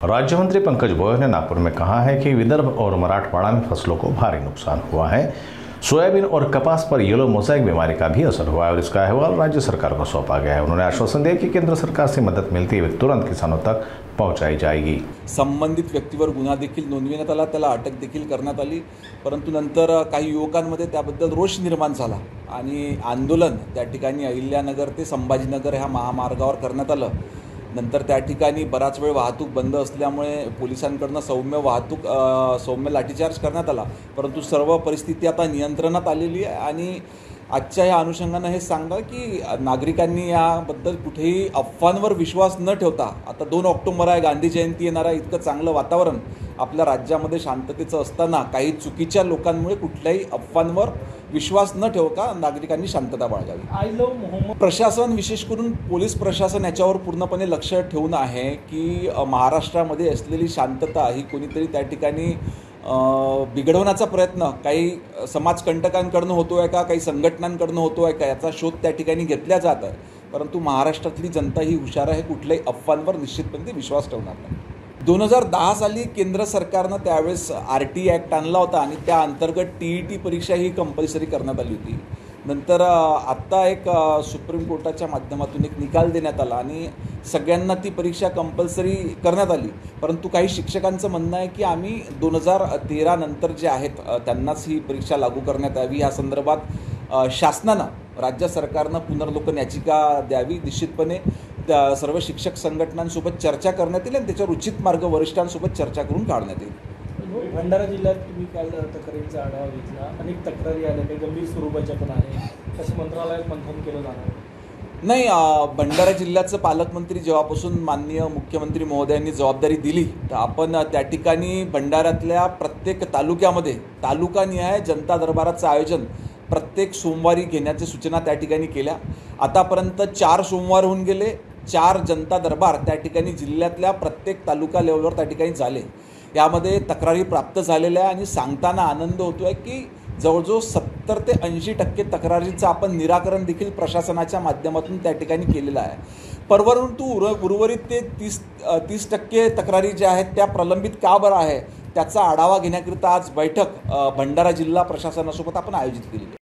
राज्य मंत्री पंकज गोयल ने नागपुर में कहा है कि विदर्भ और मराठवाड़ा में फसलों को भारी नुकसान हुआ है। सोयाबीन और कपास पर येलो मोज़ेक बीमारी का भी असर हुआ है और इसका अहवाल राज्य सरकार को सौंपा गया है। उन्होंने आश्वासन दिया कि केंद्र सरकार से मदद मिलती हुई तुरंत किसानों तक पहुंचाई जाएगी। संबंधित व्यक्तीवर गुन्हा देखील नोंदविण्यात आला, त्याला अटक देखील करण्यात आली, परंतु नंतर काही युवकांमध्ये त्याबद्दल रोष निर्माण झाला आणि आंदोलन त्या ठिकाणी अहिल्यानगर ते संभाजीनगर ह्या महामार्गावर करण्यात आलं। नंतर त्या ठिकाणी बराच वेळ वाहतूक बंद असल्यामुळे पोलिसांकडून सौम्य लाठीचार्ज करण्यात आला, परंतु सर्व परिस्थिती आता नियंत्रणात आलेली आहे। आणि आजच्या या अनुषंगाने हे सांगा की नागरिकांनी याबद्दल कुठेही अफवांवर विश्वास न ठेवता, आता 2 ऑक्टोबर आहे, गांधी जयंती येणार आहे, इतकं चांगलं वातावरण आपल्या राज्यामध्ये शांततेचं असताना काही चुकीच्या लोकांमुळे कुठल्याही अफवांवर विश्वास न ठेवता नागरिकांनी शांतता बाळगावी। प्रशासन, विशेष करून पोलीस प्रशासन याच्यावर पूर्णपणे लक्ष ठेवून आहे की महाराष्ट्रामध्ये असलेली शांतता ही कोणीतरी त्या ठिकाणी बिघडवण्याचा प्रयत्न काही समाजकंटकांकडून होतोय का, काही संघटनांकडून होतोय का, याचा शोध त्या ठिकाणी घेतला जात आहे। परंतु महाराष्ट्रातली जनता ही हुशार आहे, कुठल्याही अफवांवर निश्चितपणे विश्वास ठेवणार नाही। 2010 साली केंद्र सरकारनं त्यावेळेस RT ॲक्ट आणला होता आणि त्या अंतर्गत TET परीक्षा ही कंपल्सरी करण्यात आली होती। नंतर आत्ता एक सुप्रीम कोर्टाच्या माध्यमातून एक निकाल देण्यात आला आणि सगळ्यांना ती परीक्षा कंपल्सरी करण्यात आली, परंतु काही शिक्षकांचं म्हणणं आहे की आम्ही 2013 नंतर जे आहेत त्यांनाच ही परीक्षा लागू करण्यात यावी। या संदर्भात शासनानं, राज्य सरकारनं पुनर्लोकन याचिका द्यावी। निश्चितपणे त्या सर्व शिक्षक संघटनांसोबत चर्चा करण्यात येईल आणि त्याच्यावर उचित मार्ग वरिष्ठांसोबत चर्चा करून काढण्यात येईल। भंडारा जिल्ह्यात तुम्ही काल तक्रारींचा आढावा घेतला, अनेक तक्रारी आल्या, काही गंभीर स्वरूपाच्या पण आहे, तसं मंत्रालयात मंथन केलं जाणार नाही। भंडारा जिल्ह्याचं पालकमंत्री जेव्हापासून माननीय मुख्यमंत्री महोदयांनी जबाबदारी दिली, तर आपण त्या ठिकाणी भंडाऱ्यातल्या प्रत्येक तालुक्यामध्ये तालुकानिहाय जनता दरबाराचं आयोजन प्रत्येक सोमवारी घेण्याच्या सूचना त्या ठिकाणी केल्या। आतापर्यंत 4 सोमवार होऊन गेले, 4 जनता दरबार त्या ठिकाणी जिल्ह्यातल्या प्रत्येक तालुका लेवलवर त्या ठिकाणी झाले। यामध्ये तक्रारी प्राप्त झालेल्या आहे आणि सांगताना आनंद होतोय की जवळजवळ 70 ते 80% तक्रारींचं आपण निराकरण देखील प्रशासनाच्या माध्यमातून त्या ठिकाणी केलेलं आहे। परंतु उर्वरित ते 30% तक्रारी ज्या आहेत त्या प्रलंबित का बरं आहे, त्याचा आढावा घेण्याकरिता आज बैठक भंडारा जिल्हा प्रशासनासोबत आपण आयोजित केली।